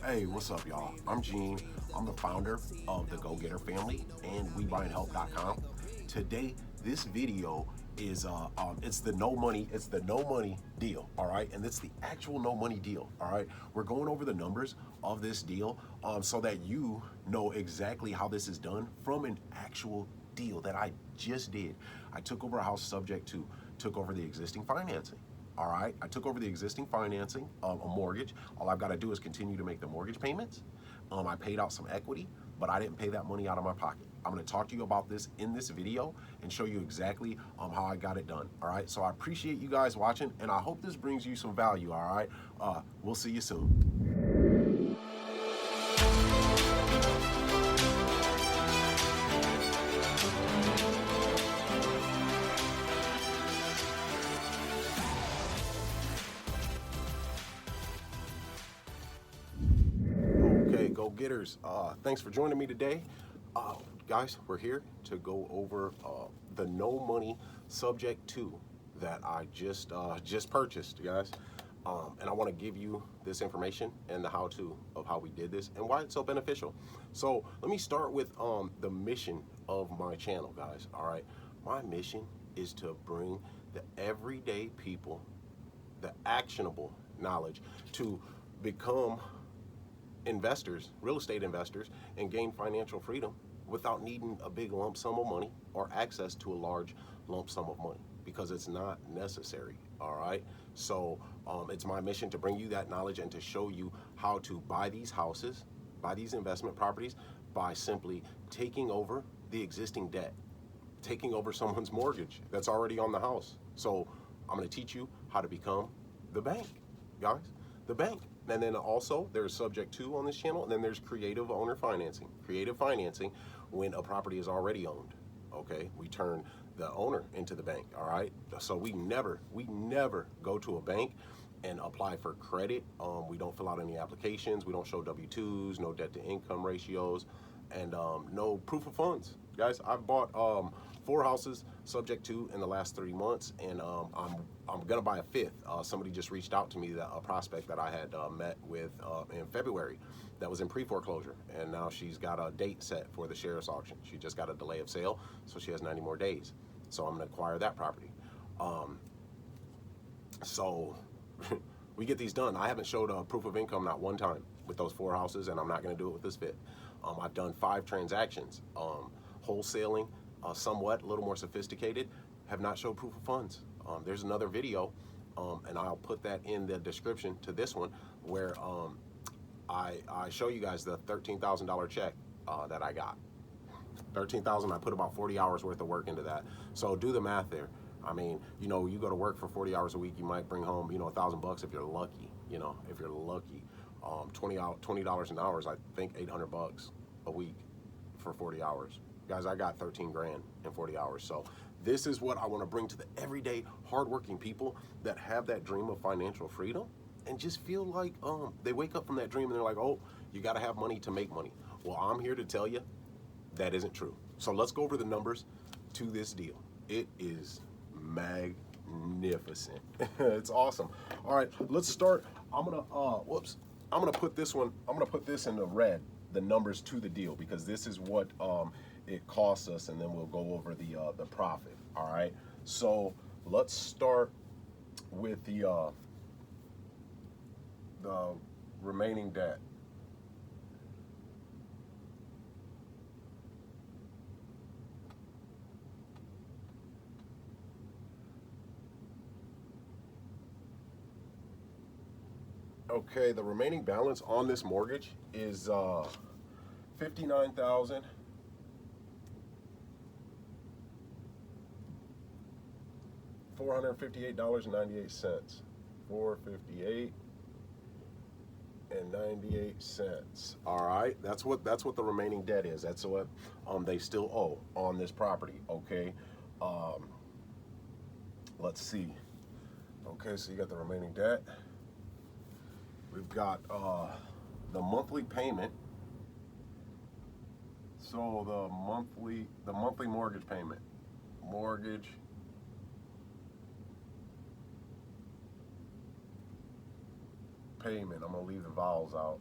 Hey, what's up, y'all? I'm Gene. I'm the founder of the Go Getter family and WeBuyAndHelp.com. Today, this video is it's the no money deal, all right, and it's the actual no money deal, all right. We're going over the numbers of this deal so that you know exactly how this is done from an actual deal that I just did. I took over a house subject to, took over the existing financing. All right, I took over the existing financing, a mortgage. All I've got to do is continue to make the mortgage payments. I paid out some equity, but I didn't pay that money out of my pocket. I'm going to talk to you about this in this video and show you exactly how I got it done. All right, so I appreciate you guys watching, and I hope this brings you some value. All right, we'll see you soon. Okay, go getters. Thanks for joining me today. Guys, we're here to go over the no money subject to that I just purchased, guys. And I want to give you this information and the how-to of how we did this and why it's so beneficial. So let me start with the mission of my channel, guys. All right, my mission is to bring the everyday people the actionable knowledge to become investors, real estate investors, and gain financial freedom without needing a big lump sum of money or access to a large lump sum of money, because it's not necessary. All right, so it's my mission to bring you that knowledge and to show you how to buy these houses, buy these investment properties by simply taking over the existing debt, taking over someone's mortgage that's already on the house. So I'm going to teach you how to become the bank, guys, the bank. And then also there's subject to on this channel, and then there's creative owner financing. Creative financing, when a property is already owned, okay, we turn the owner into the bank. All right, so we never go to a bank and apply for credit. We don't fill out any applications, we don't show W-2s, no debt to income ratios, and no proof of funds. Guys, I've bought 4 houses subject to in the last 3 months, and I'm gonna buy a 5th. Somebody just reached out to me, that a prospect that I had met with in February, that was in pre-foreclosure, and now she's got a date set for the sheriff's auction. She just got a delay of sale, so she has 90 more days. So I'm gonna acquire that property. So we get these done. I haven't showed a proof of income not one time with those 4 houses, and I'm not gonna do it with this 5th. I've done 5 transactions, wholesaling, somewhat, a little more sophisticated, have not showed proof of funds. There's another video, and I'll put that in the description to this one, where I show you guys the $13,000 check that I got. 13,000, I put about 40 hours worth of work into that. So do the math there. I mean, you know, you go to work for 40 hours a week, you might bring home, you know, $1,000 if you're lucky, you know, if you're lucky. $20 an hour is, I think, 800 bucks a week for 40 hours. Guys, I got 13 grand in 40 hours. So this is what I want to bring to the everyday hardworking people that have that dream of financial freedom and just feel like they wake up from that dream and they're like, oh, you got to have money to make money. Well, I'm here to tell you that isn't true. So let's go over the numbers to this deal. It is magnificent. It's awesome. All right, let's start. I'm gonna put this one, I'm gonna put this in the red, the numbers to the deal, because this is what it costs us, and then we'll go over the profit. All right, so let's start with the remaining debt. Okay, the remaining balance on this mortgage is $59,458.98. $458.98. All right, that's what the remaining debt is. That's what they still owe on this property. Okay, let's see. Okay, so you got the remaining debt. We've got the monthly payment. So the monthly mortgage payment. Mortgage payment. I'm gonna leave the vowels out.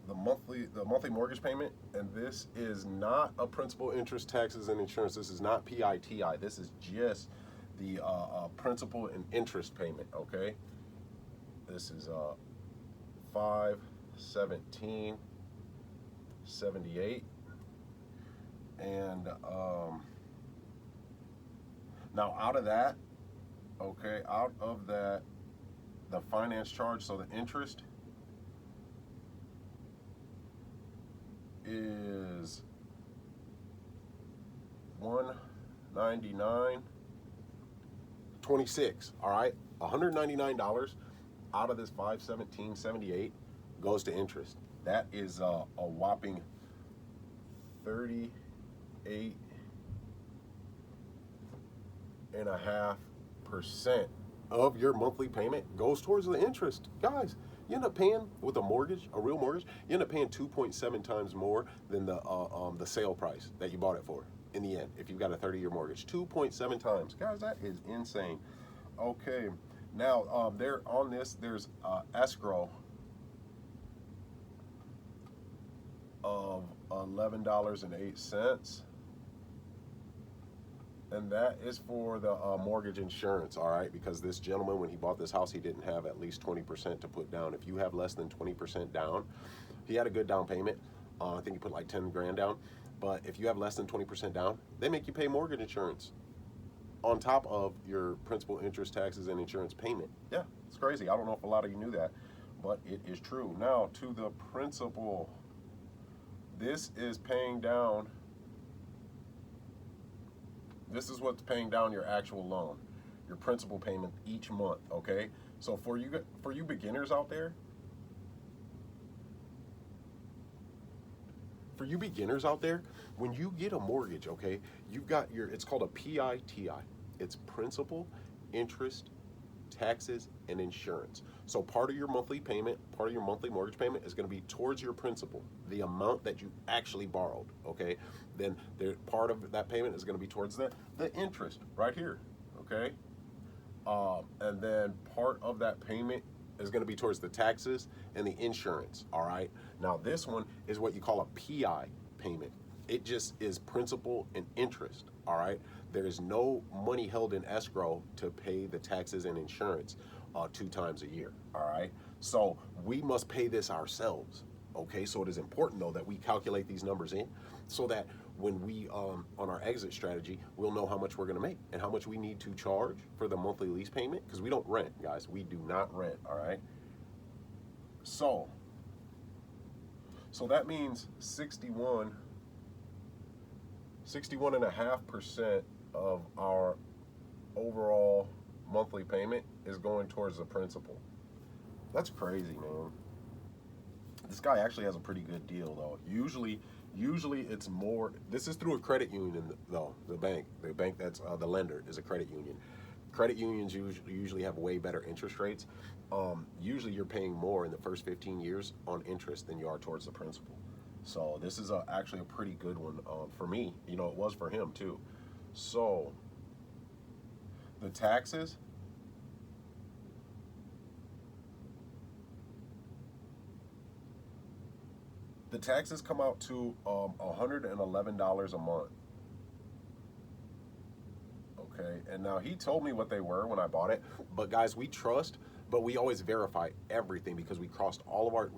the monthly mortgage payment, and this is not a principal, interest, taxes, and insurance. This is not PITI. This is just the principal and interest payment. Okay, this is 517.78, and now out of that, okay, out of that, the finance charge, so the interest is 199.26. All right, $199 out of this 517.78 goes to interest. That is a whopping 38.5% of your monthly payment goes towards the interest. Guys, you end up paying with a mortgage, a real mortgage, you end up paying 2.7 times more than the sale price that you bought it for in the end. If you've got a 30-year mortgage, 2.7 times. Guys, that is insane. Okay, now there on this, there's escrow of $11.08. And that is for the mortgage insurance, all right? Because this gentleman, when he bought this house, he didn't have at least 20% to put down. If you have less than 20% down, he had a good down payment. I think he put like 10 grand down. But if you have less than 20% down, they make you pay mortgage insurance on top of your principal, interest, taxes, and insurance payment. Yeah, it's crazy. I don't know if a lot of you knew that, but it is true. Now, to the principal, this is paying down. This is what's paying down your actual loan, your principal payment each month, okay? So for you beginners out there, when you get a mortgage, okay, you've got it's called a PITI. It's principal, interest, taxes, and insurance. So part of your monthly payment, part of your monthly mortgage payment is going to be towards your principal, the amount that you actually borrowed, okay? Then part of that payment is going to be towards the interest right here, okay? And then part of that payment is going to be towards the taxes and the insurance, all right? Now this one is what you call a PI payment. It just is principal and interest, all right? There is no money held in escrow to pay the taxes and insurance 2 times a year, all right? So we must pay this ourselves, okay? So it is important, though, that we calculate these numbers in so that when we, on our exit strategy, we'll know how much we're gonna make and how much we need to charge for the monthly lease payment, because we don't rent, guys. We do not rent, all right? So that means 61.5% of our overall monthly payment is going towards the principal. That's crazy, man. This guy actually has a pretty good deal, though. Usually it's more. This is through a credit union, though. The bank that's the lender is a credit union. Credit unions usually have way better interest rates. Usually you're paying more in the first 15 years on interest than you are towards the principal. So this is actually a pretty good one for me. You know, it was for him too. So the taxes, come out to $111 a month. Okay, and now he told me what they were when I bought it, but guys, we trust, but we always verify everything because we cross all our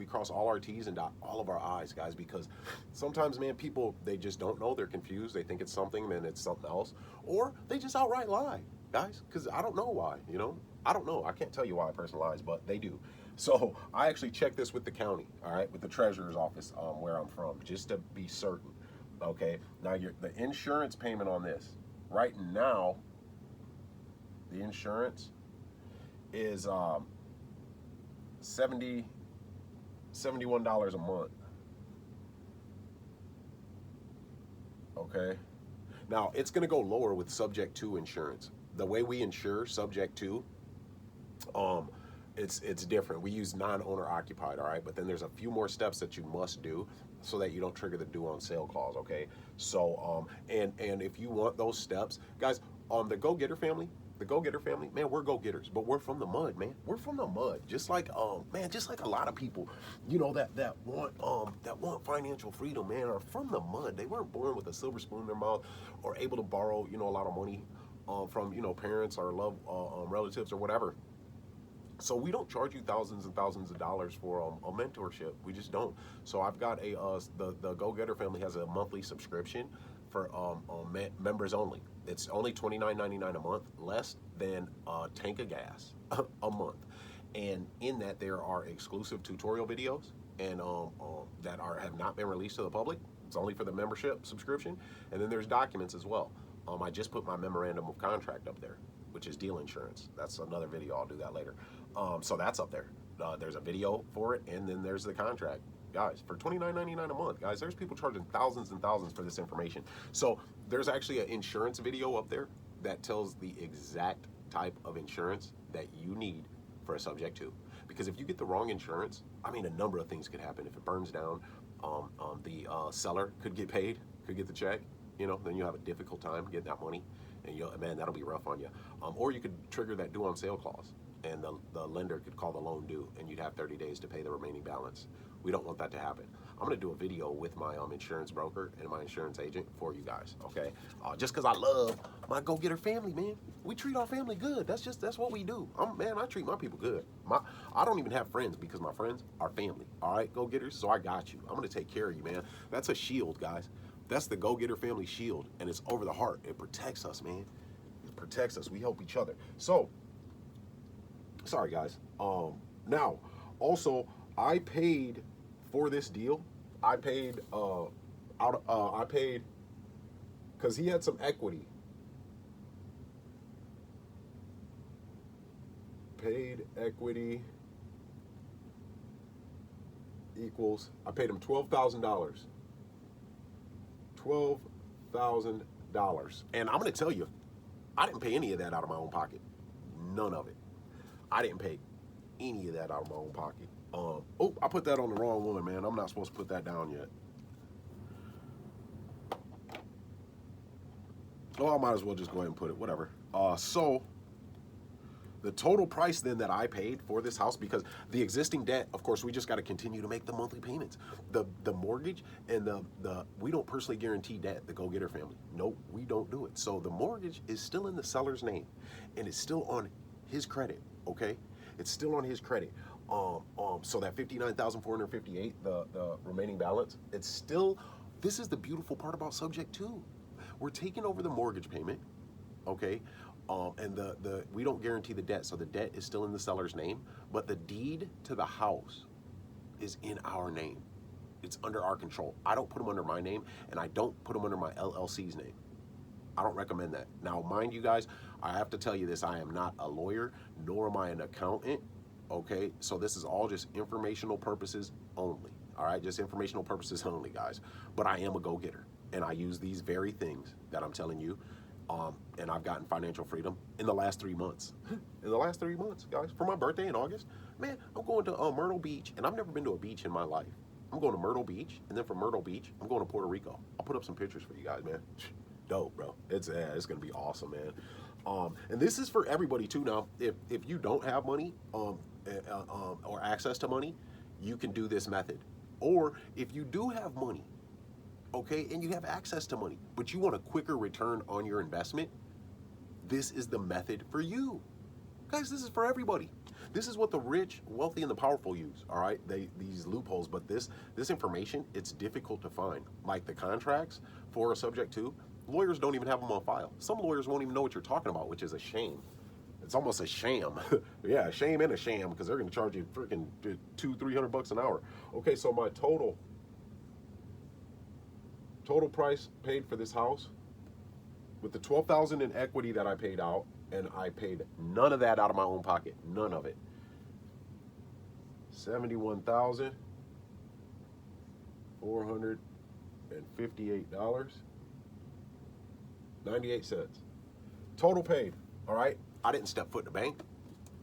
T's and dot all of our I's, guys, because sometimes, man, people, they just don't know, they're confused, they think it's something, then it's something else, or they just outright lie, guys, because I don't know why, you know, I don't know, I can't tell you why a person lies, but they do. So I actually checked this with the county, all right, with the treasurer's office where I'm from, just to be certain. Okay, now the insurance payment on this right now, the insurance is $71 a month. Okay, now it's going to go lower with subject to insurance. The way we insure subject to, it's different. We use non-owner occupied, all right? But then there's a few more steps that you must do so that you don't trigger the due on sale clause, okay? So, and if you want those steps, guys, the Go Getter family, the go-getter family, man, we're go-getters, but we're from the mud, man. We're from the mud. Just like man, just like a lot of people, you know, that want financial freedom, man, are from the mud. They weren't born with a silver spoon in their mouth or able to borrow, you know, a lot of money from, you know, parents or love relatives or whatever. So we don't charge you thousands and thousands of dollars for a mentorship. We just don't. So I've got the Go-Getter family has a monthly subscription for members only. It's only $29.99 a month, less than a tank of gas a month. And in that, there are exclusive tutorial videos and that have not been released to the public. It's only for the membership subscription. And then there's documents as well. I just put my memorandum of contract up there, which is deal insurance. That's another video. I'll do that later. So that's up there. There's a video for it, and then there's the contract. Guys, for $29.99 a month, guys, there's people charging thousands and thousands for this information. So there's actually an insurance video up there that tells the exact type of insurance that you need for a subject to. Because if you get the wrong insurance, I mean, a number of things could happen. If it burns down, the seller could get paid, could get the check. You know, then you have a difficult time getting that money, and man, that'll be rough on you. Or you could trigger that due on sale clause, and the lender could call the loan due, and you'd have 30 days to pay the remaining balance. We don't want that to happen. I'm gonna do a video with my insurance broker and my insurance agent for you guys, okay? Just because I love my go-getter family, man. We treat our family good. That's what we do. Man, I treat my people good. I don't even have friends because my friends are family. All right, go-getters. So I got you. I'm gonna take care of you, man. That's a shield, guys. That's the Go-Getter family shield, and it's over the heart. It protects us, man. It protects us. We help each other. So, sorry, guys. Now, also, I paid for this deal. I paid I paid because he had some equity. Paid equity equals. I paid him $12,000. $12,000. And I'm going to tell you, I didn't pay any of that out of my own pocket. None of it. I didn't pay any of that out of my own pocket. Oh, I put that on the wrong woman, man. I'm not supposed to put that down yet. Oh, I might as well just go ahead and put it, whatever. So the total price then that I paid for this house, because the existing debt, of course, we just got to continue to make the monthly payments. The mortgage and the we don't personally guarantee debt, the Go-Getter family. Nope, we don't do it. So the mortgage is still in the seller's name, and it's still on his credit, okay? It's still on his credit. So that $59,458, the remaining balance, it's still, this is the beautiful part about Subject 2. We're taking over the mortgage payment, okay? And we don't guarantee the debt, so the debt is still in the seller's name, but the deed to the house is in our name. It's under our control. I don't put them under my name, and I don't put them under my LLC's name. I don't recommend that. Now, mind you guys, I have to tell you this, I am not a lawyer, nor am I an accountant, okay? So this is all just informational purposes only, all right? Just informational purposes only, guys. But I am a go-getter, and I use these very things that I'm telling you, and I've gotten financial freedom in the last 3 months. In the last 3 months, guys. For my birthday in August, man, I'm going to Myrtle Beach, and I've never been to a beach in my life. I'm going to Myrtle Beach, and then from Myrtle Beach, I'm going to Puerto Rico. I'll put up some pictures for you guys, man. Dope, bro. It's gonna be awesome, man. And this is for everybody too. Now, if you don't have money or access to money, you can do this method. Or if you do have money, okay, and you have access to money, but you want a quicker return on your investment, this is the method for you. Guys, this is for everybody. This is what the rich, wealthy, and the powerful use, all right? These loopholes, but this information, it's difficult to find. Like the contracts for a Subject 2, lawyers don't even have them on file. Some lawyers won't even know what you're talking about, which is a shame. It's almost a sham. Yeah, a shame and a sham, because they're going to charge you freaking $200-300 an hour. Okay, so my total price paid for this house, with the $12,000 in equity that I paid out, and I paid none of that out of my own pocket, none of it. $71,458.98. Total paid, all right? I didn't step foot in the bank.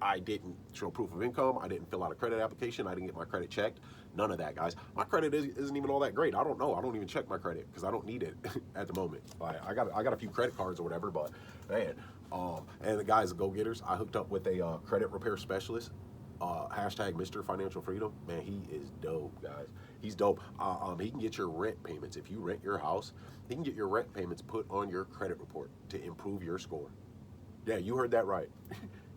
I didn't show proof of income. I didn't fill out a credit application. I didn't get my credit checked. None of that, guys. My credit isn't even all that great. I don't know. I don't even check my credit because I don't need it at the moment. I got a few credit cards or whatever, but man, And the guys, go-getters, I hooked up with a credit repair specialist. Hashtag Mr. Financial Freedom. Man, he is dope, guys. He's dope. He can get your rent payments. If you rent your house, he can get your rent payments put on your credit report to improve your score. Yeah, you heard that right.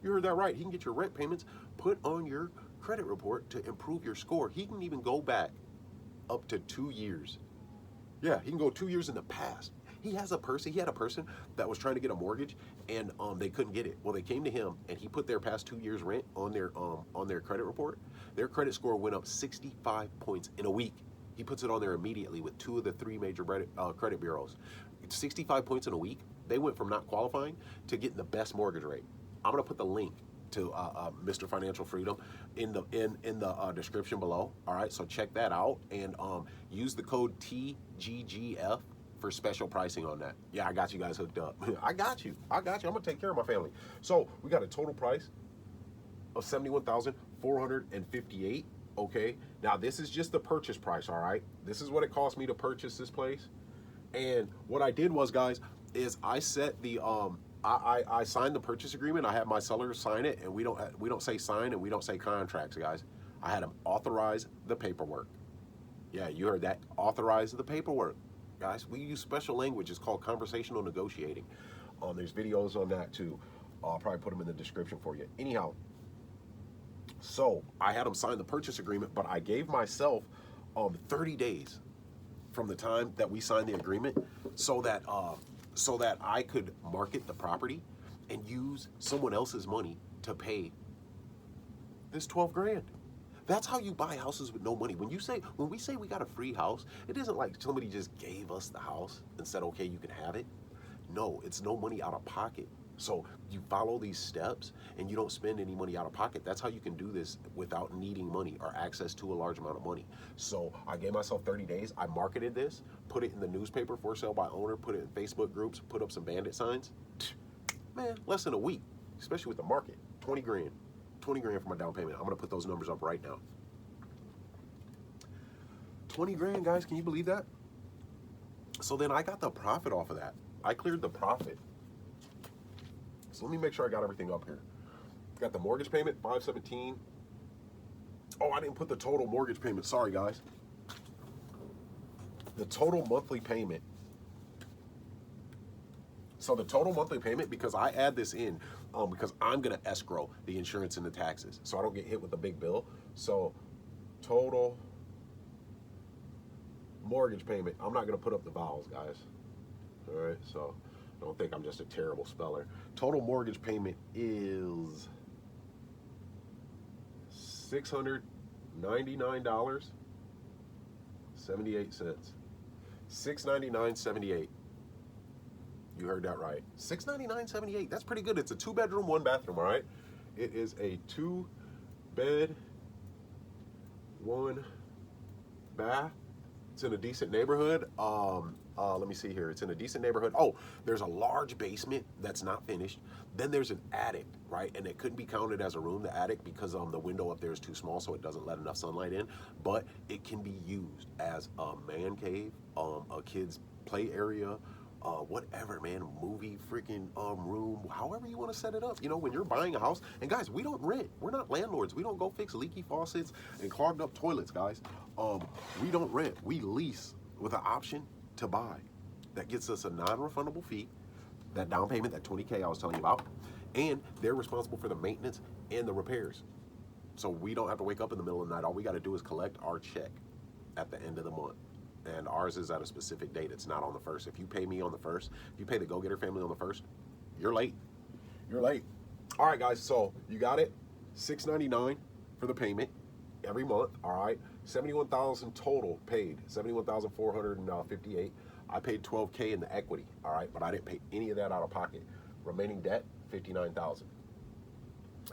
You heard that right. He can get your rent payments put on your credit report to improve your score. He can even go back up to 2 years. Yeah, he can go 2 years in the past. He had a person that was trying to get a mortgage, and they couldn't get it. Well, they came to him, and he put their past 2 years rent on their credit report. Their credit score went up 65 points in a week. He puts it on there immediately with 2 of the 3 major credit bureaus. 65 points in a week. They went from not qualifying to getting the best mortgage rate. I'm gonna put the link to Mr. Financial Freedom in the description below. All right, so check that out and use the code TGGF for special pricing on that. Yeah, I got you guys hooked up. I got you. I'm gonna take care of my family. So we got a total price of $71,458. Okay, now this is just the purchase price. All right, this is what it cost me to purchase this place. And what I did was, guys, is I set the I signed the purchase agreement. I had my seller sign it, and we don't say sign and we don't say contracts, guys. I had them authorize the paperwork. Yeah, you heard that. Authorize the paperwork, guys. We use special language. It's called conversational negotiating. There's videos on that too. I'll probably put them in the description for you. Anyhow, so I had them sign the purchase agreement, but I gave myself 30 days from the time that we signed the agreement, so that I could market the property and use someone else's money to pay this 12 grand. That's how you buy houses with no money. When we say we got a free house, it isn't like somebody just gave us the house and said, okay, you can have it. No, it's no money out of pocket. So you follow these steps and you don't spend any money out of pocket. That's how you can do this without needing money or access to a large amount of money. So I gave myself 30 days. I marketed this, put it in the newspaper, for sale by owner, put it in Facebook groups, put up some bandit signs. Man, less than a week, especially with the market. 20 grand. 20 grand for my down payment. I'm gonna put those numbers up right now. 20 grand, guys, can you believe that? So then I got the profit off of that. I cleared the profit. So let me make sure I got everything up here. Got the mortgage payment, $517. Oh, I didn't put the total mortgage payment. Sorry, guys. The total monthly payment. So the total monthly payment, because I add this in, because I'm gonna escrow the insurance and the taxes, so I don't get hit with a big bill. So total mortgage payment. I'm not gonna put up the vowels, guys. All right, so don't think I'm just a terrible speller. Total mortgage payment is $699.78. $699.78. You heard that right. $699.78. That's pretty good. It's a 2-bedroom, 1-bathroom. All right. It is a 2-bed, 1-bath. It's in a decent neighborhood. Let me see here. It's in a decent neighborhood. Oh, there's a large basement that's not finished. Then there's an attic, right? And it couldn't be counted as a room, the attic, because the window up there is too small, so it doesn't let enough sunlight in. But it can be used as a man cave, a kid's play area, whatever, man, movie freaking room, however you want to set it up. You know, when you're buying a house, and guys, we don't rent. We're not landlords. We don't go fix leaky faucets and clogged up toilets, guys. We don't rent. We lease with an option to buy. That gets us a non-refundable fee, that down payment, that 20K I was telling you about, and they're responsible for the maintenance and the repairs. So we don't have to wake up in the middle of the night. All we got to do is collect our check at the end of the month. And ours is at a specific date. It's not on the 1st. If you pay me on the 1st, if you pay the Go-Getter family on the 1st, you're late. You're late. All right, guys, so you got it. $699 for the payment every month, all right? $71,000 total paid, $71,458. I paid $12K in the equity, all right? But I didn't pay any of that out of pocket. Remaining debt, $59,000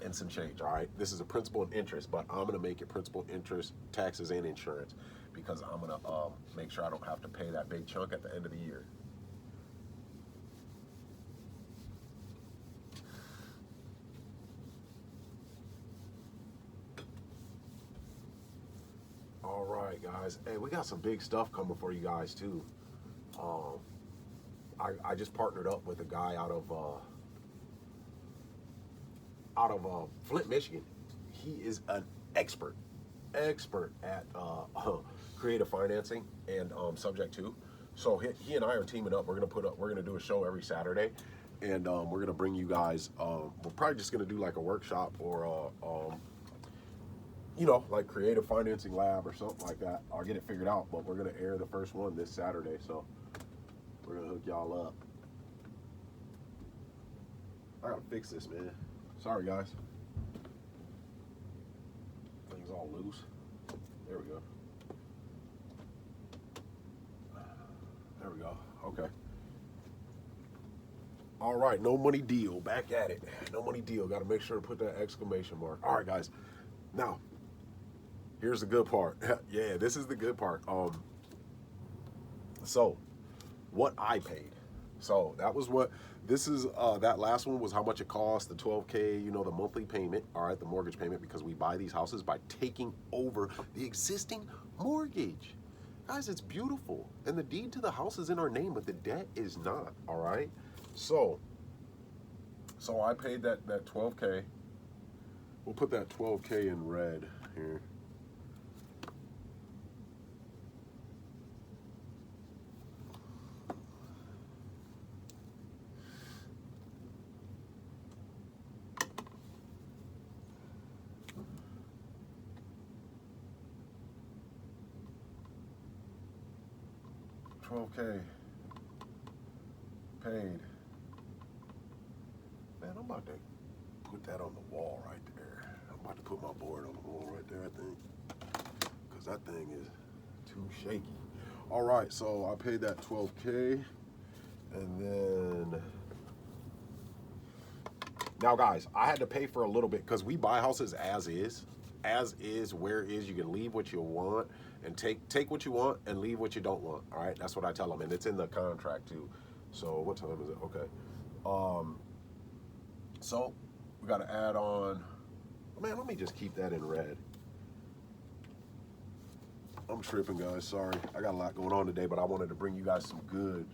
and some change, all right? This is a principal and interest, but I'm gonna make it principal, interest, taxes, and insurance, because I'm gonna make sure I don't have to pay that big chunk at the end of the year. All right, guys. Hey, we got some big stuff coming for you guys too. I just partnered up with a guy out of out of Flint, Michigan. He is an expert at creative financing and subject to. So he and I are teaming up. We're gonna do a show every Saturday, and we're gonna bring you guys. We're probably just gonna do like a workshop or like creative financing lab or something like that. I'll get it figured out, but we're gonna air the first one this Saturday, so we're gonna hook y'all up. I gotta fix this, man. Sorry, guys. Thing's all loose. There we go. There we go. Okay. All right, no money deal. Back at it. No money deal. Got to make sure to put that exclamation mark. All right, guys. Now, here's the good part. Yeah, this is the good part. So, what I paid. So that was what. This is that last one was how much it cost. The $12K. The monthly payment. All right, the mortgage payment, because we buy these houses by taking over the existing mortgage. Guys, it's beautiful, and the deed to the house is in our name, but the debt is not. All right. So I paid that 12K. We'll put that 12K in red here. $12K paid. Man, I'm about to put that on the wall right there. I'm about to put my board on the wall right there, I think, because that thing is too shaky. All right, so I paid that 12K, and then now, guys, I had to pay for a little bit because we buy houses as is, where is. You can leave what you want and take what you want and leave what you don't want. All right, that's what I tell them, and it's in the contract too. So what time is it? Okay. So we got to add on. Man, let me just keep that in red. I'm tripping, guys. Sorry, I got a lot going on today, but I wanted to bring you guys some good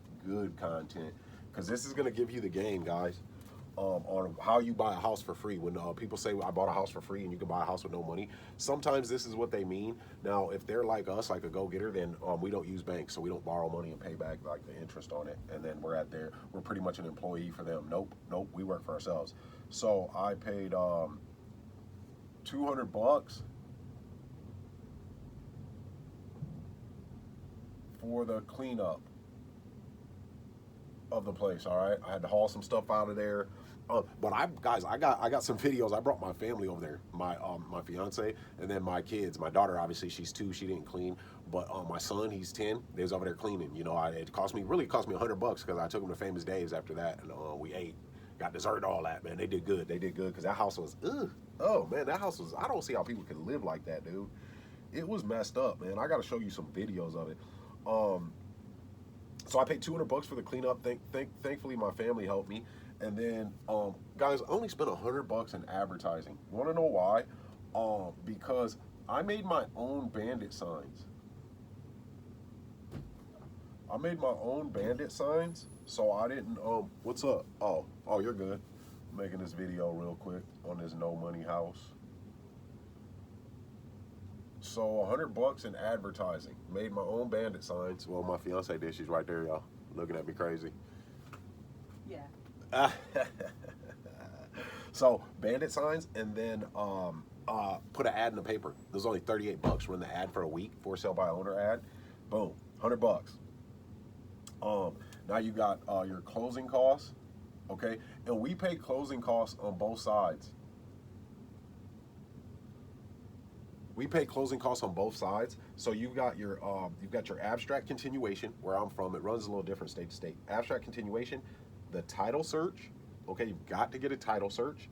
content, because this is gonna give you the game, guys. On how you buy a house for free. When people say I bought a house for free and you can buy a house with no money, sometimes this is what they mean. Now, if they're like us, like a go-getter, then we don't use banks, so we don't borrow money and pay back like the interest on it, and then we're pretty much an employee for them. Nope, we work for ourselves. So I paid $200 for the cleanup of the place. All right, I had to haul some stuff out of there. But I got some videos. I brought my family over there, my fiance, and then my kids. My daughter, obviously, she's 2, she didn't clean, but my son, he's 10. They was over there cleaning. It cost me $100 because I took them to Famous Dave's after that, and we ate, got dessert, all that. Man, they did good. Because that house was, oh man, that house was. I don't see how people can live like that, dude. It was messed up, man. I got to show you some videos of it. So I paid $200 for the cleanup. Thankfully, my family helped me. And then, guys, I only spent $100 in advertising. You want to know why? Because I made my own bandit signs. So I didn't. What's up? Oh, you're good. I'm making this video real quick on this no money house. So $100 in advertising. Made my own bandit signs. Well, my fiance did. She's right there, y'all, looking at me crazy. Yeah. So bandit signs, and then put an ad in the paper. It was only $38. Run the ad for a week, for sale by owner ad. Boom, $100. Now you got your closing costs, okay? And we pay closing costs on both sides. We pay closing costs on both sides. So you've got your abstract continuation. Where I'm from, it runs a little different state to state. Abstract continuation, the title search. Okay, you've got to get a title search,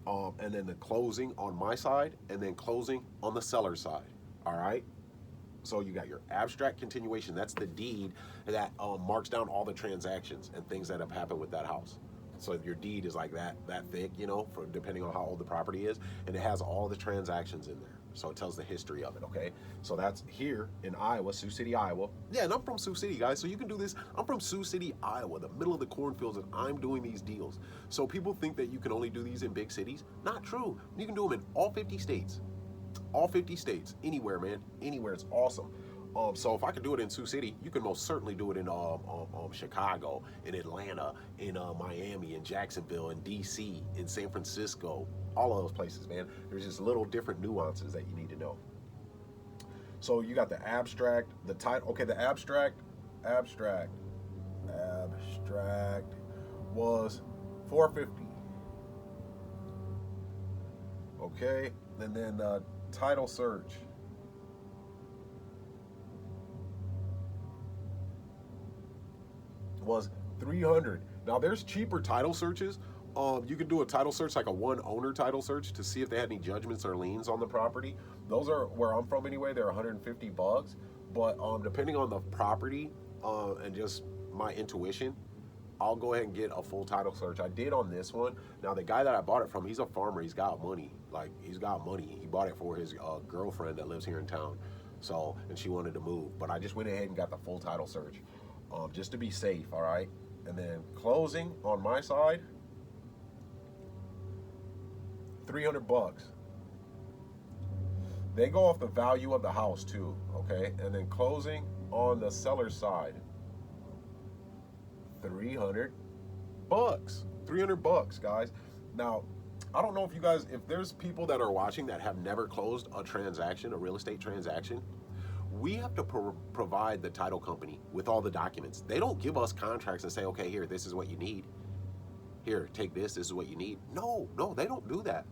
and then the closing on my side, and then closing on the seller's side. All right. So you got your abstract continuation. That's the deed that marks down all the transactions and things that have happened with that house. So your deed is like that thick, for depending on how old the property is, and it has all the transactions in there. So it tells the history of it, okay? So that's here in Iowa, Sioux City, Iowa. Yeah, and I'm from Sioux City, guys, so you can do this. I'm from Sioux City, Iowa, the middle of the cornfields, and I'm doing these deals. So people think that you can only do these in big cities. Not true. You can do them in all 50 states. All 50 states, anywhere, man, anywhere. It's awesome. So if I could do it in Sioux City, you can most certainly do it in Chicago, in Atlanta, in Miami, in Jacksonville, in DC, in San Francisco, all of those places, man. There's just little different nuances that you need to know. So you got the abstract, the title. Okay, the abstract was 450. Okay, and then title search was 300. Now there's cheaper title searches. You can do a title search like a one owner title search to see if they had any judgments or liens on the property. Those are where I'm from anyway. They're 150 bucks. But depending on the property and just my intuition, I'll go ahead and get a full title search. I did on this one. Now the guy that I bought it from, he's a farmer. He's got money. Like he's got money. He bought it for his girlfriend that lives here in town. So and she wanted to move, but I just went ahead and got the full title search. Just to be safe, all right? And then closing on my side, 300 bucks. They go off the value of the house too, okay? And then closing on the seller's side, 300 bucks. 300 bucks, guys. Now, I don't know if you guys, if there's people that are watching that have never closed a transaction, a real estate transaction, we have to provide the title company with all the documents. They don't give us contracts and say, okay, here, this is what you need. Here, take this is what you need. No, they don't do that.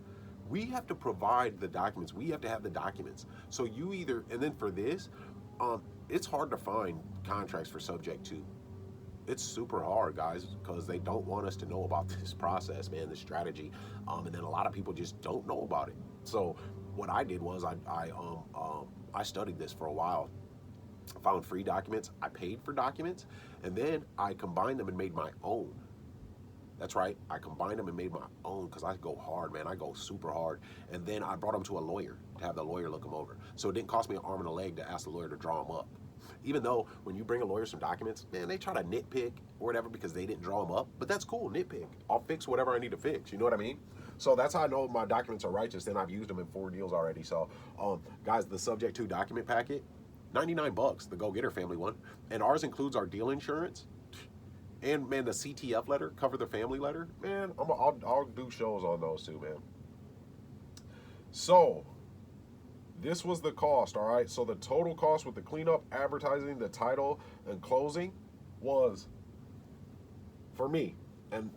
We have to provide the documents. We have to have the documents. So you either, and then for this, it's hard to find contracts for subject to. It's super hard, guys, because they don't want us to know about this process, man, the strategy. And then a lot of people just don't know about it. So what I did was I studied this for a while, found free documents, I paid for documents, and then I combined them and made my own. That's right, I combined them and made my own because I go hard, man. I go super hard. And then I brought them to a lawyer to have the lawyer look them over. So it didn't cost me an arm and a leg to ask the lawyer to draw them up. Even though when you bring a lawyer some documents, man, they try to nitpick or whatever because they didn't draw them up. But that's cool, nitpick. I'll fix whatever I need to fix. You know what I mean? So that's how I know my documents are righteous. Then I've used them in 4 deals already. So, guys, the subject to document packet, 99 bucks, the Go Getter family one. And ours includes our deal insurance. And, man, the CTF letter, cover the family letter. Man, I'll do shows on those too, man. So, this was the cost, all right? So the total cost with the cleanup, advertising, the title, and closing was, for me, and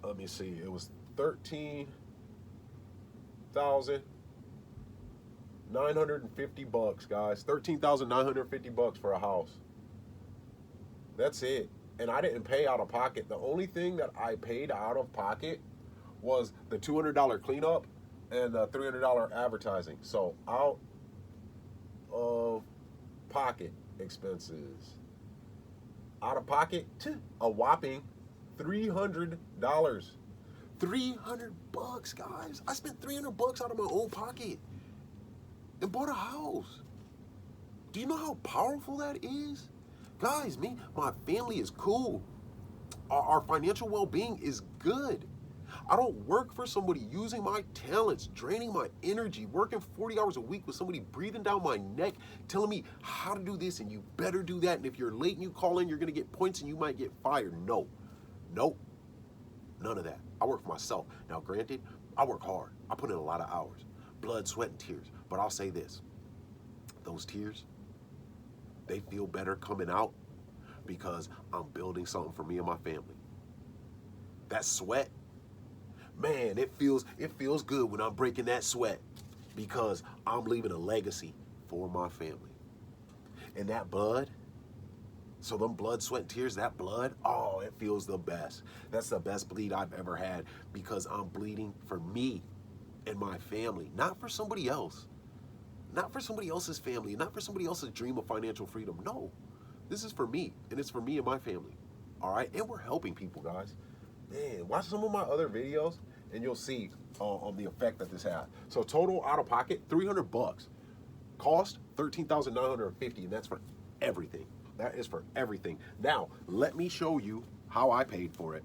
let me see, it was $13,950, guys. $13,950 for a house. That's it. And I didn't pay out of pocket. The only thing that I paid out of pocket was the $200 cleanup and the $300 advertising. So out of pocket expenses. Out of pocket, a whopping $300. 300 bucks, guys. I spent 300 bucks out of my own pocket and bought a house. Do you know how powerful that is? Guys, my family is cool. Our financial well-being is good. I don't work for somebody using my talents, draining my energy, working 40 hours a week with somebody breathing down my neck, telling me how to do this and you better do that. And if you're late and you call in, you're going to get points and you might get fired. No, nope, none of that. I work for myself. Now, granted, I work hard. I put in a lot of hours, blood, sweat, and tears. But I'll say this, those tears, they feel better coming out because I'm building something for me and my family. That sweat, man, it feels good when I'm breaking that sweat because I'm leaving a legacy for my family. And that blood, so them blood, sweat, and tears, that blood, oh, it feels the best. That's the best bleed I've ever had because I'm bleeding for me and my family, not for somebody else. Not for somebody else's family, not for somebody else's dream of financial freedom. No, this is for me, and it's for me and my family. All right, and we're helping people, guys. Man, watch some of my other videos. and you'll see on the effect that this has. So total out of pocket, $300. Cost $13,950, and that's for everything. That is for everything. Now, let me show you how I paid for it.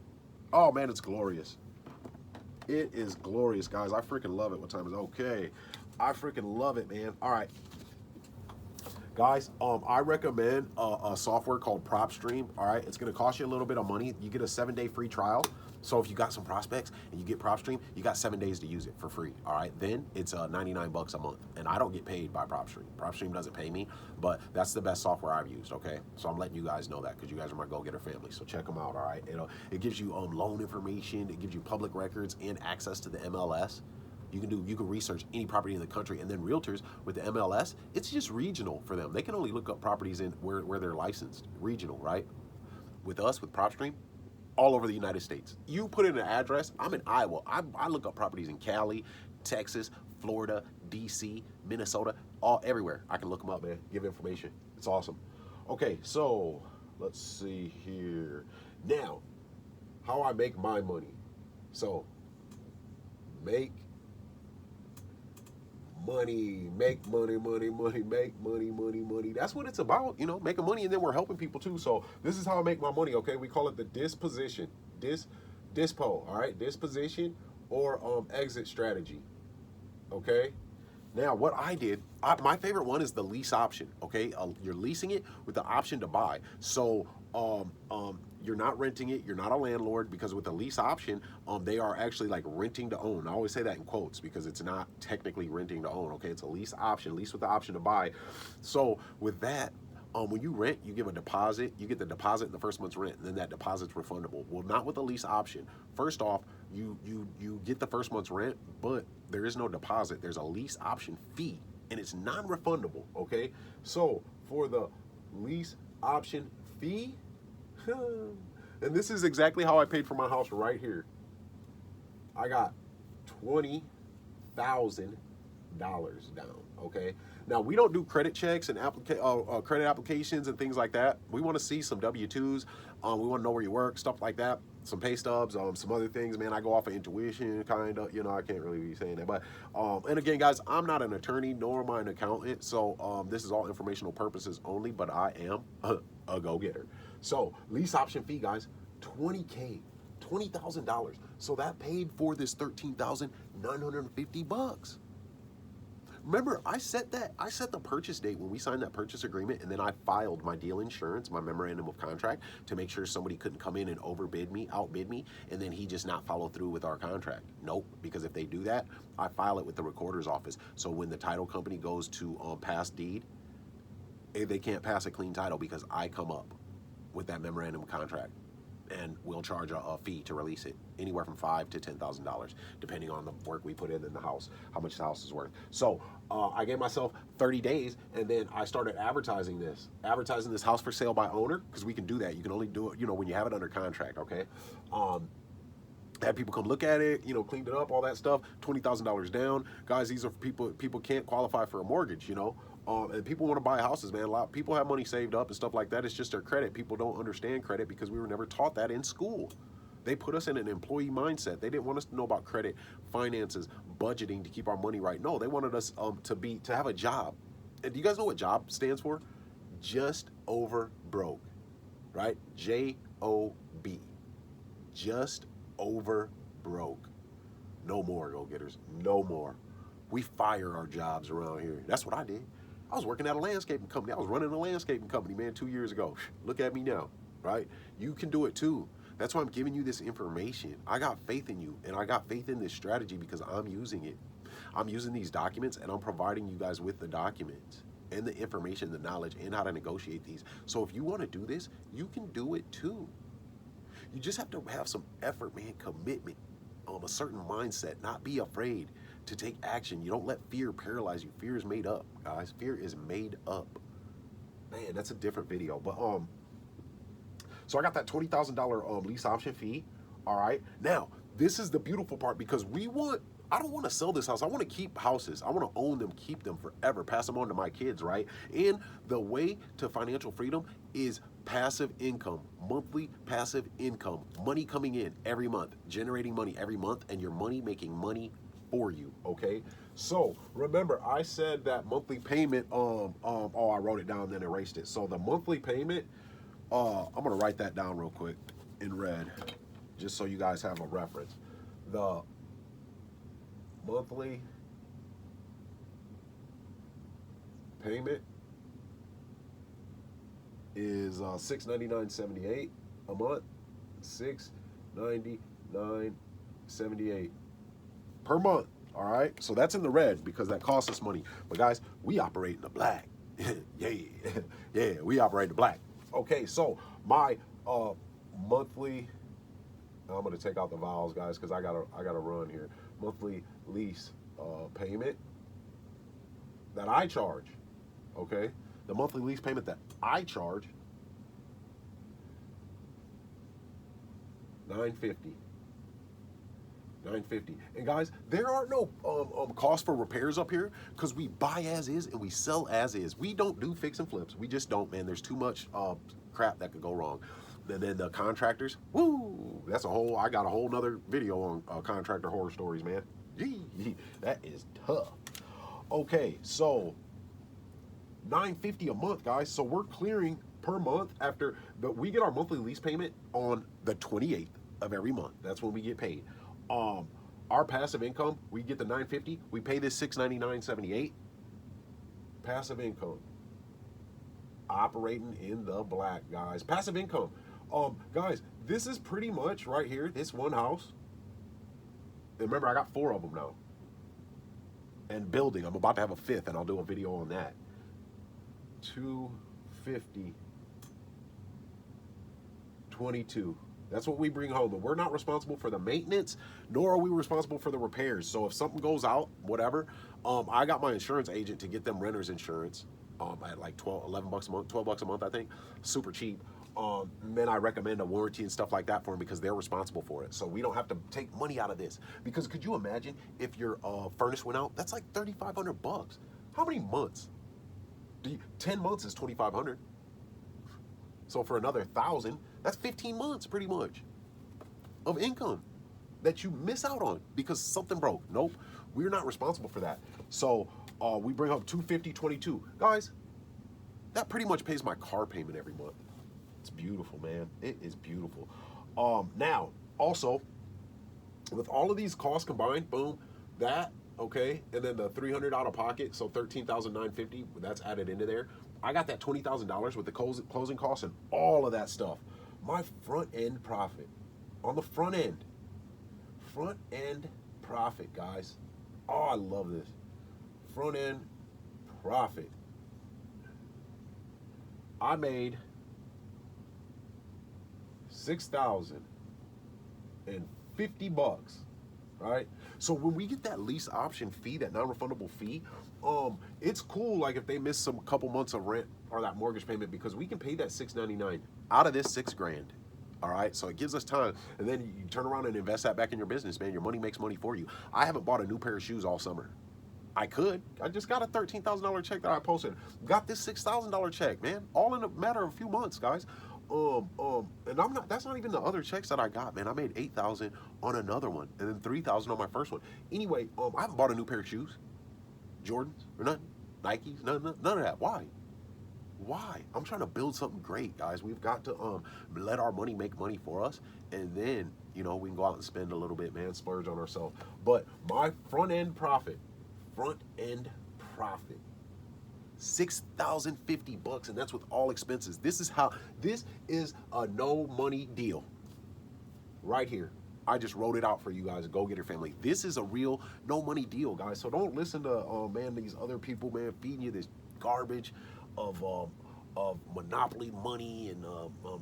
Oh man, it's glorious. It is glorious, guys. I freaking love it. What time is it? Okay. I freaking love it, man. All right. Guys, I recommend a software called Propstream. All right, it's going to cost you a little bit of money. You get a 7-day free trial. So if you got some prospects and you get Propstream, you got 7 days to use it for free. All right, then it's 99 bucks a month, and I don't get paid by Propstream. Propstream doesn't pay me, but that's the best software I've used. Okay, so I'm letting you guys know that because you guys are my go-getter family. So check them out. All right, it gives you loan information, it gives you public records and access to the MLS. You can research any property in the country, and then realtors with the MLS, it's just regional for them. They can only look up properties in where they're licensed, regional, right? With us, with Propstream, all over the United States. You put in an address, I'm in Iowa. I look up properties in Cali, Texas, Florida, DC, Minnesota, everywhere. I can look them up, man, give information. It's awesome. Okay, so let's see here. Now, how I make my money. So, make money, make money, money, money, make money, money, money. That's what it's about, you know, making money, and then we're helping people too. So this is how I make my money, okay? We call it the disposition, dispo, all right? Disposition or exit strategy, okay? Now, what I did, my favorite one is the lease option, okay? You're leasing it with the option to buy. So you're not renting it, you're not a landlord, because with the lease option, they are actually like renting to own. I always say that in quotes because it's not technically renting to own, okay? It's a lease option, lease with the option to buy. So with that, when you rent, you give a deposit, you get the deposit in the first month's rent, and then that deposit's refundable. Well, not with a lease option. First off, you get the first month's rent, but there is no deposit. There's a lease option fee, and it's non-refundable, okay? So for the lease option fee, and this is exactly how I paid for my house right here. I got $20,000 down, okay? Now, we don't do credit checks and credit applications and things like that. We want to see some W-2s. We want to know where you work, stuff like that. Some pay stubs, some other things. Man, I go off of intuition, kind of. You know, I can't really be saying that. But, and again, guys, I'm not an attorney, nor am I an accountant. So this is all informational purposes only, but I am a go-getter. So lease option fee, guys, $20K, $20,000. So that paid for this $13,950. Remember, I set the purchase date when we signed that purchase agreement, and then I filed my deal insurance, my memorandum of contract, to make sure somebody couldn't come in and outbid me, and then he just not follow through with our contract. Nope, because if they do that, I file it with the recorder's office. So when the title company goes to pass deed, they can't pass a clean title because I come up with that memorandum of contract, and we'll charge a fee to release it, anywhere from $5,000 to $10,000, depending on the work we put in the house, how much the house is worth. So I gave myself 30 days, and then I started advertising this house for sale by owner, because we can do that. You can only do it, you know, when you have it under contract, okay? Had people come look at it, you know, cleaned it up, all that stuff, $20,000 down. Guys, these are people can't qualify for a mortgage, you know? And people want to buy houses, man. A lot of people have money saved up and stuff like that. It's just their credit. People don't understand credit because we were never taught that in school. They put us in an employee mindset. They didn't want us to know about credit, finances, budgeting to keep our money right. No, they wanted us to have a job. And do you guys know what job stands for? Just over broke, right? J-O-B. Just over broke. No more, go-getters. No more. We fire our jobs around here. That's what I did. I was working at a landscaping company. I was running a landscaping company, man, 2 years ago. Look at me now, right? You can do it too. That's why I'm giving you this information. I got faith in you, and I got faith in this strategy because I'm using it. I'm using these documents, and I'm providing you guys with the documents and the information, the knowledge, and how to negotiate these. So if you want to do this, you can do it too. You just have to have some effort, man, commitment, a certain mindset, not be afraid to take action. You don't let fear paralyze you. Fear is made up, guys. Fear is made up. Man, that's a different video. But so I got that $20,000 lease option fee. All right. Now, this is the beautiful part, because we want I don't want to sell this house. I want to keep houses. I want to own them, keep them forever, pass them on to my kids, right? And the way to financial freedom is passive income, monthly passive income, money coming in every month, generating money every month, and your money making money for you, okay? So remember, I said that monthly payment, oh, I wrote it down, then erased it. So the monthly payment, I'm gonna write that down real quick in red, just so you guys have a reference. The monthly payment is $699.78 a month. $699.78 per month. All right, so that's in the red because that costs us money. But guys, we operate in the black. Yeah, yeah, we operate in the black. Okay, so my monthly. I'm gonna take out the vowels, guys, because I gotta run here. Monthly lease payment that I charge. Okay, the monthly lease payment that I charge, $950. $950. And guys, there are no costs for repairs up here because we buy as is and we sell as is. We don't do fix and flips. We just don't, man. There's too much crap that could go wrong. And then the contractors, woo, that's a whole, I got a whole nother video on contractor horror stories, man. Yee, that is tough. Okay, so $950 a month, guys. So we're clearing per month after we get our monthly lease payment on the 28th of every month. That's when we get paid. Our passive income, we get the $950. We pay this $699.78. Passive income, operating in the black, guys. Passive income, guys. This is pretty much right here. This one house. And remember, I got 4 of them now. And building. I'm about to have a 5th, and I'll do a video on that. 250, 22. That's what we bring home. But we're not responsible for the maintenance, nor are we responsible for the repairs. So if something goes out, whatever, I got my insurance agent to get them renter's insurance at like 11 bucks a month, 12 bucks a month, I think. Super cheap. And then I recommend a warranty and stuff like that for them because they're responsible for it. So we don't have to take money out of this. Because could you imagine if your furnace went out? That's like 3,500 bucks. How many months? 10 months is 2,500. So for another 1,000, that's 15 months pretty much of income that you miss out on because something broke. Nope, we're not responsible for that. So we bring up 250, 22. Guys, that pretty much pays my car payment every month. It's beautiful, man. It is beautiful. Now, also, with all of these costs combined, boom, that, okay, and then the $300 out of pocket, so $13,950, that's added into there. I got that $20,000 with the closing costs and all of that stuff. My front end profit, on the front end profit, guys. Oh, I love this. Front end profit. I made $6,050, right? So when we get that lease option fee, that non-refundable fee, it's cool. Like if they miss some couple months of rent or that mortgage payment, because we can pay that $699 out of this $6,000. All right, so it gives us time, and then you turn around and invest that back in your business, man. Your money makes money for you. I haven't bought a new pair of shoes all summer. I could. I just got a $13,000 check that I posted. Got this $6,000 check, man. All in a matter of a few months, guys. And I'm not. That's not even the other checks that I got, man. I made $8,000 on another one, and then $3,000 on my first one. Anyway, I haven't bought a new pair of shoes, Jordans or nothing, Nikes, none of that. Why? Why? I'm trying to build something great, guys. We've got to let our money make money for us, and then we can go out and spend a little bit, man. Splurge on ourselves. But my front end profit, $6,050, and that's with all expenses. This is a no money deal right here. I just wrote it out for you guys. Go get your family. This is a real no money deal, guys. So don't listen to man, these other people, man, feeding you this garbage of monopoly money and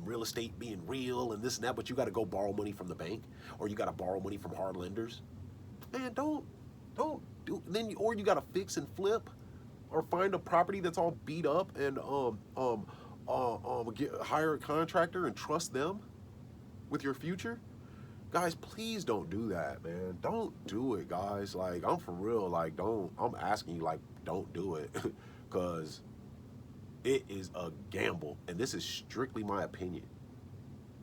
real estate being real and this and that, but you got to go borrow money from the bank, or you got to borrow money from hard lenders. Man, don't do then, or you got to fix and flip, or find a property that's all beat up and hire a contractor and trust them with your future. Guys, please don't do that, man. Don't do it, guys. Like, I'm for real. Like, don't. I'm asking you, like, don't do it, because it is a gamble, and this is strictly my opinion.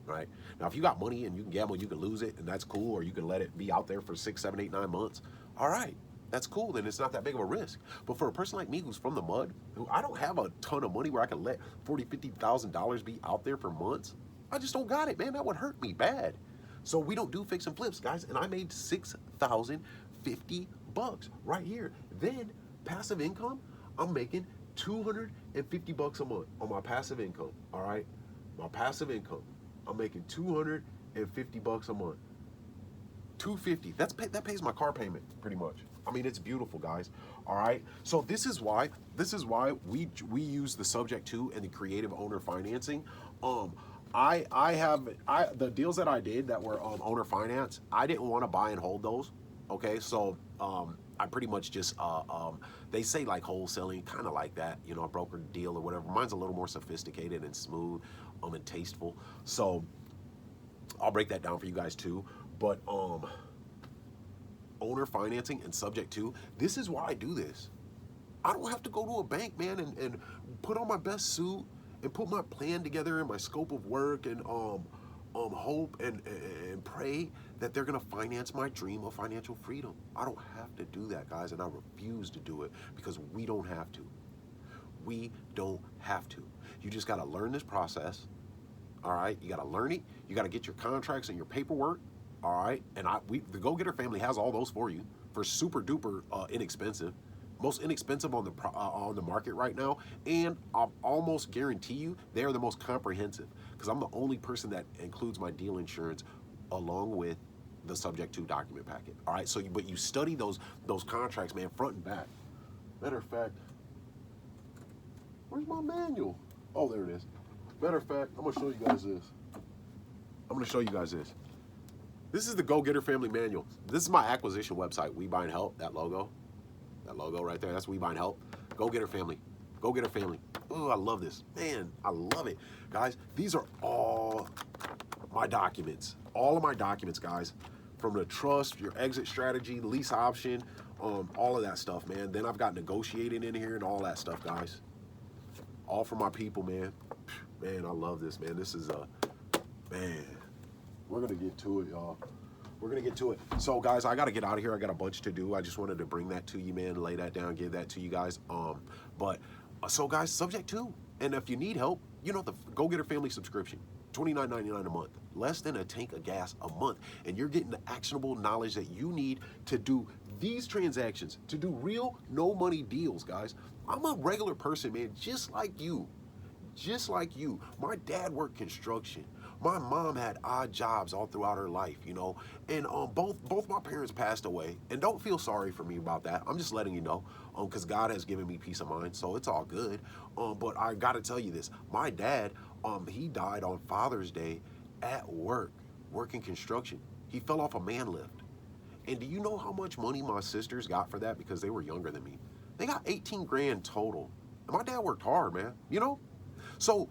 Right now, if you got money and you can gamble, you can lose it, and that's cool. Or you can let it be out there for 6, 7, 8, 9 months. All right, that's cool. Then it's not that big of a risk. But for a person like me who's from the mud, who I don't have a ton of money where I can let $40,000, $50,000 be out there for months. I just don't got it, man. That would hurt me bad. So we don't do fix and flips, guys. And I made 6,050 bucks right here. Then passive income, I'm making 250 bucks a month on my passive income. All right, my passive income. I'm making 250 bucks a month. 250. That pays my car payment pretty much. I mean, it's beautiful, guys. All right. So this is why we use the subject to and the creative owner financing. The deals that I did that were owner finance, I didn't want to buy and hold those. Okay, so I pretty much just they say like wholesaling, kind of like that, you know, a broker deal or whatever. Mine's a little more sophisticated and smooth, and tasteful. So I'll break that down for you guys too. But owner financing and subject to, this is why I do this. I don't have to go to a bank, man, and put on my best suit and put my plan together and my scope of work and hope and pray that they're gonna finance my dream of financial freedom. I don't have to do that, guys, and I refuse to do it because we don't have to. We don't have to. You just gotta learn this process. All right, you gotta learn it. You gotta get your contracts and your paperwork. All right, and the Go Getter family has all those for you for super duper inexpensive. Most inexpensive on the market right now, and I'll almost guarantee you they are the most comprehensive because I'm the only person that includes my deal insurance along with the subject to document packet. All right, so but you study those contracts, man, front and back. Matter of fact, where's my manual? Oh, there it is. Matter of fact, I'm gonna show you guys this. This is the Go Getter family manual. This is my acquisition website. We Buy and Help. That logo right there, that's We Buy and Help. Go Getter family. Go Getter family. Oh, I love this. Man, I love it. Guys, these are all my documents. All of my documents, guys. From the trust, your exit strategy, lease option, all of that stuff, man. Then I've got negotiating in here and all that stuff, guys. All for my people, man. Man, I love this, man. This is man. We're gonna get to it, y'all. We're gonna get to it. So, guys, I gotta get out of here. I got a bunch to do. I just wanted to bring that to you, man. Lay that down, give that to you guys. So, guys, subject to. And if you need help, you know the Go Getter family subscription, $29.99 a month, less than a tank of gas a month, and you're getting the actionable knowledge that you need to do these transactions, to do real no money deals, guys. I'm a regular person, man, just like you. Just like you. My dad worked construction. My mom had odd jobs all throughout her life, you know, and both my parents passed away. And don't feel sorry for me about that. I'm just letting you know, because God has given me peace of mind, so it's all good. But I got to tell you this: my dad, he died on Father's Day at work, working construction. He fell off a man lift. And do you know how much money my sisters got for that? Because they were younger than me. They got 18 grand total. And my dad worked hard, man. You know, so.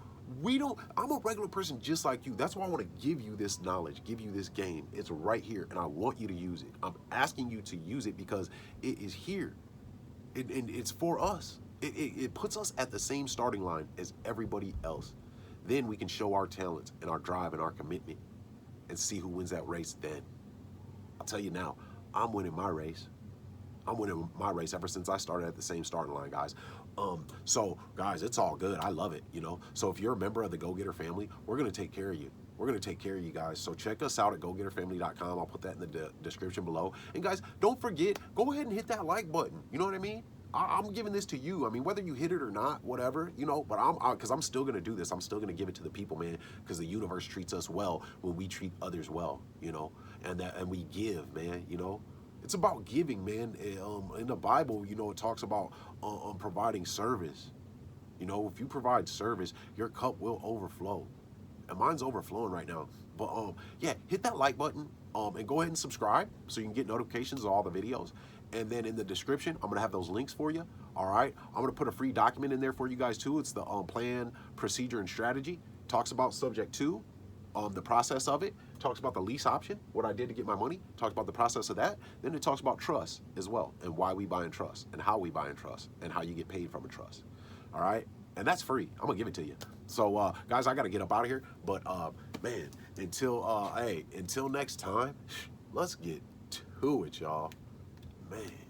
I'm a regular person just like you. That's why I want to give you this knowledge, give you this game. It's right here, and I want you to use it. I'm asking you to use it because it is here, and it's for us. It puts us at the same starting line as everybody else. Then we can show our talents and our drive and our commitment and see who wins that race then. I'll tell you now, I'm winning my race. I'm winning my race ever since I started at the same starting line, guys. So, guys, it's all good. I love it, you know. So if you're a member of the Go Getter family, we're going to take care of you. We're going to take care of you guys. So check us out at gogetterfamily.com. I'll put that in the description below. And, guys, don't forget, go ahead and hit that like button. You know what I mean? I'm giving this to you. I mean, whether you hit it or not, whatever, you know, but because I'm still going to do this. I'm still going to give it to the people, man, because the universe treats us well when we treat others well, you know, and we give, man, you know. It's about giving, man. In the Bible, you know, it talks about providing service. You know, if you provide service, your cup will overflow. And mine's overflowing right now. But, yeah, hit that like button and go ahead and subscribe so you can get notifications of all the videos. And then in the description, I'm going to have those links for you. All right. I'm going to put a free document in there for you guys, too. It's the plan, procedure, and strategy. Talks about subject to. the process of it, talks about the lease option, what I did to get my money, talks about the process of that. Then it talks about trust as well, and why we buy in trust, and how we buy in trust, and how you get paid from a trust. All right, and that's free. I'm gonna give it to you. So guys, I gotta get up out of here. But man, until next time, let's get to it, y'all. Man.